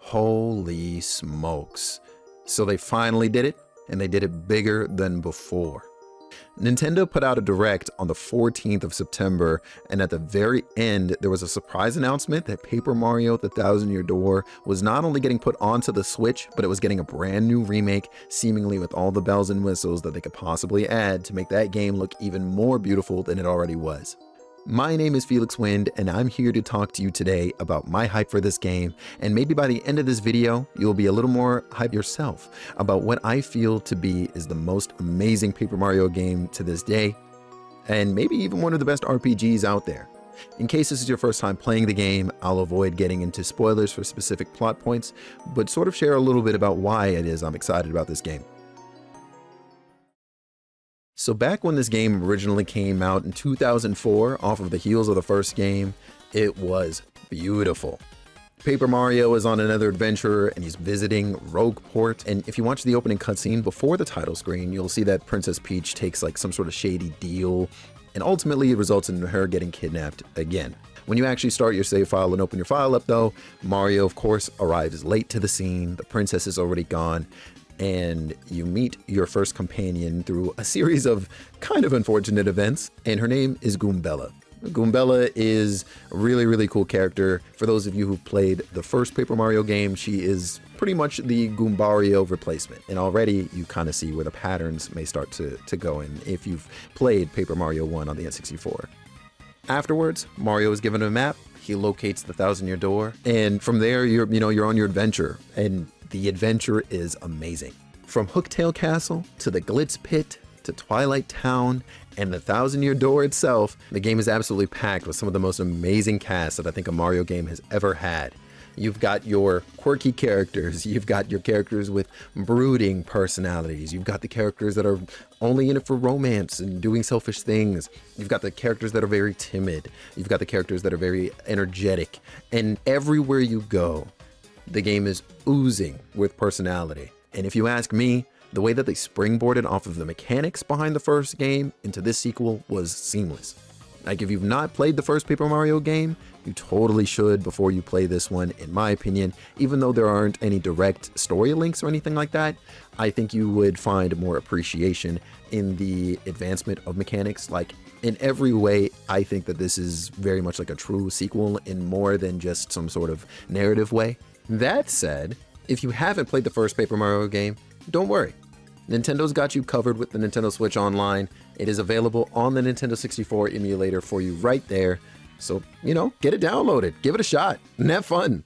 Holy smokes. So they finally did it, and they did it bigger than before. Nintendo put out a direct on the 14th of September, and at the very end, there was a surprise announcement that Paper Mario: The Thousand Year Door was not only getting put onto the Switch, but it was getting a brand new remake, seemingly with all the bells and whistles that they could possibly add to make that game look even more beautiful than it already was. My name is Felix Wind, and I'm here to talk to you today about my hype for this game, and maybe by the end of this video, you'll be a little more hype yourself about what I feel to be is the most amazing Paper Mario game to this day, and maybe even one of the best RPGs out there. In case this is your first time playing the game, I'll avoid getting into spoilers for specific plot points, but sort of share a little bit about why it is I'm excited about this game. So back when this game originally came out in 2004, off of the heels of the first game, it was beautiful. Paper Mario is on another adventure and he's visiting Rogueport, and if you watch the opening cutscene before the title screen, you'll see that Princess Peach takes like some sort of shady deal, and ultimately it results in her getting kidnapped again. When you actually start your save file and open your file up though, Mario of course arrives late to the scene, the princess is already gone, and you meet your first companion through a series of kind of unfortunate events, and her name is Goombella. Goombella is a really cool character. For those of you who played the first Paper Mario game, she is pretty much the Goombario replacement, and already you kind of see where the patterns may start to go in if you've played Paper Mario 1 on the N64. Afterwards, Mario is given a map, he locates the Thousand Year Door, and from there you're on your adventure, and the adventure is amazing. From Hooktail Castle to the Glitz Pit to Twilight Town and the Thousand Year Door itself, the game is absolutely packed with some of the most amazing casts that I think a Mario game has ever had. You've got your quirky characters, you've got your characters with brooding personalities, you've got the characters that are only in it for romance and doing selfish things, you've got the characters that are very timid, you've got the characters that are very energetic, and everywhere you go, the game is oozing with personality. And if you ask me, the way that they springboarded off of the mechanics behind the first game into this sequel was seamless. Like, if you've not played the first Paper Mario game, you totally should before you play this one, in my opinion. Even though there aren't any direct story links or anything like that, I think you would find more appreciation in the advancement of mechanics. Like, in every way, I think that this is very much like a true sequel in more than just some sort of narrative way. That said, if you haven't played the first Paper Mario game, don't worry. Nintendo's got you covered with the Nintendo Switch Online. It is available on the Nintendo 64 emulator for you right there. So, get it downloaded, give it a shot, and have fun.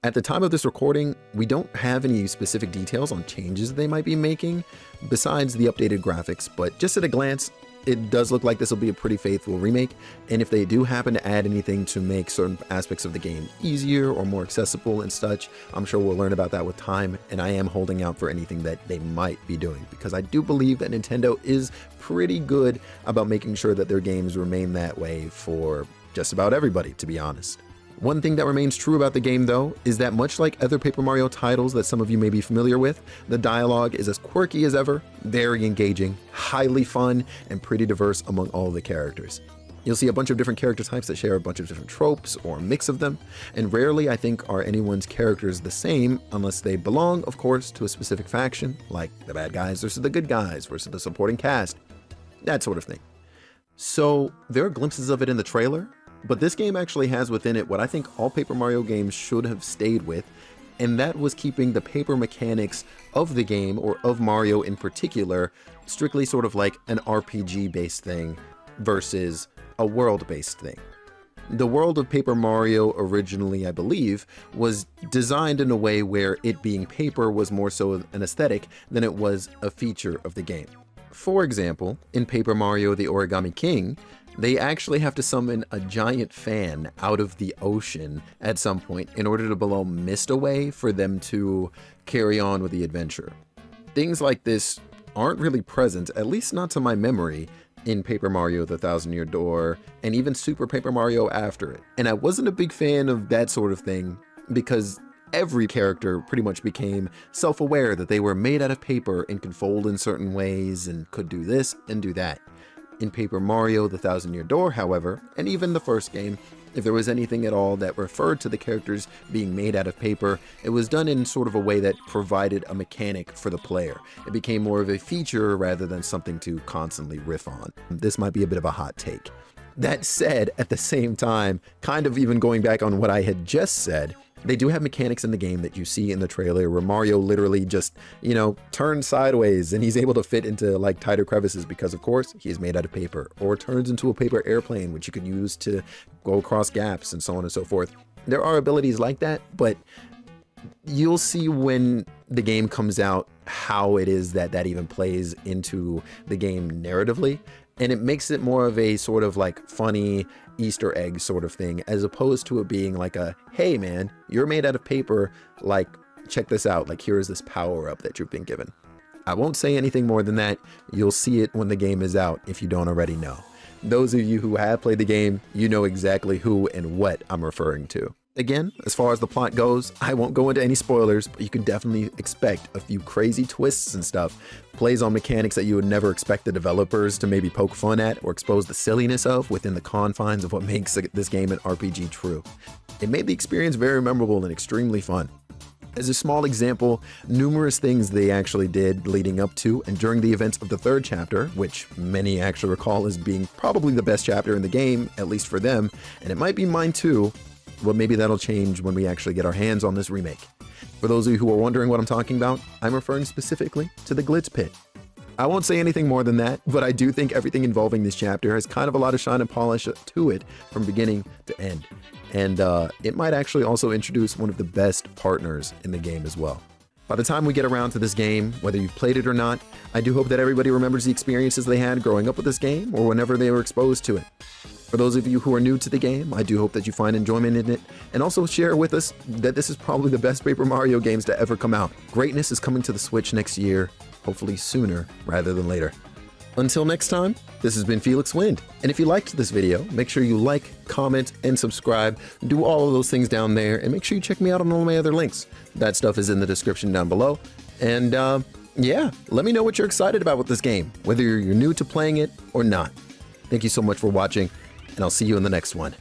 At the time of this recording, we don't have any specific details on changes they might be making, besides the updated graphics, but just at a glance, it does look like this will be a pretty faithful remake, and if they do happen to add anything to make certain aspects of the game easier or more accessible and such, I'm sure we'll learn about that with time, and I am holding out for anything that they might be doing, because I do believe that Nintendo is pretty good about making sure that their games remain that way for just about everybody, to be honest. One thing that remains true about the game, though, is that much like other Paper Mario titles that some of you may be familiar with, the dialogue is as quirky as ever, very engaging, highly fun, and pretty diverse among all the characters. You'll see a bunch of different character types that share a bunch of different tropes or a mix of them, and rarely, I think, are anyone's characters the same unless they belong, of course, to a specific faction, like the bad guys versus the good guys versus the supporting cast, that sort of thing. So there are glimpses of it in the trailer, but this game actually has within it what I think all Paper Mario games should have stayed with, and that was keeping the paper mechanics of the game, or of Mario in particular, strictly sort of like an RPG-based thing versus a world-based thing. The world of Paper Mario originally, I believe, was designed in a way where it being paper was more so an aesthetic than it was a feature of the game. For example, in Paper Mario: The Origami King, they actually have to summon a giant fan out of the ocean at some point in order to blow mist away for them to carry on with the adventure. Things like this aren't really present, at least not to my memory, in Paper Mario: The Thousand Year Door, and even Super Paper Mario after it. And I wasn't a big fan of that sort of thing because every character pretty much became self-aware that they were made out of paper and could fold in certain ways and could do this and do that. In Paper Mario: The Thousand Year Door, however, and even the first game, If there was anything at all that referred to the characters being made out of paper, it was done in sort of a way that provided a mechanic for the player. It became more of a feature rather than something to constantly riff on. This might be a bit of a hot take. That said, at the same time, kind of even going back on what I had just said, they do have mechanics in the game that you see in the trailer where Mario literally just, turns sideways and he's able to fit into like tighter crevices because of course he's made out of paper, or turns into a paper airplane which you can use to go across gaps and so on and so forth. There are abilities like that, but you'll see when the game comes out how it is that even plays into the game narratively. And it makes it more of a sort of like funny Easter egg sort of thing, as opposed to it being like a, hey man, you're made out of paper, like check this out, like here is this power up that you've been given. I won't say anything more than that. You'll see it when the game is out if you don't already know. Those of you who have played the game, you know exactly who and what I'm referring to. Again, as far as the plot goes, I won't go into any spoilers, but you can definitely expect a few crazy twists and stuff, plays on mechanics that you would never expect the developers to maybe poke fun at or expose the silliness of within the confines of what makes this game an RPG true. It made the experience very memorable and extremely fun. As a small example, numerous things they actually did leading up to and during the events of the third chapter, which many actually recall as being probably the best chapter in the game, at least for them, and it might be mine too. Well, maybe that'll change when we actually get our hands on this remake. For those of you who are wondering what I'm talking about, I'm referring specifically to the Glitz Pit. I won't say anything more than that, but I do think everything involving this chapter has kind of a lot of shine and polish to it from beginning to end. And it might actually also introduce one of the best partners in the game as well. By the time we get around to this game, whether you've played it or not, I do hope that everybody remembers the experiences they had growing up with this game or whenever they were exposed to it. For those of you who are new to the game, I do hope that you find enjoyment in it, and also share with us that this is probably the best Paper Mario games to ever come out. Greatness is coming to the Switch next year, hopefully sooner rather than later. Until next time, this has been Felix Wind, and if you liked this video, make sure you like, comment, and subscribe. Do all of those things down there, and make sure you check me out on all my other links. That stuff is in the description down below, and yeah, let me know what you're excited about with this game, whether you're new to playing it or not. Thank you so much for watching, and I'll see you in the next one.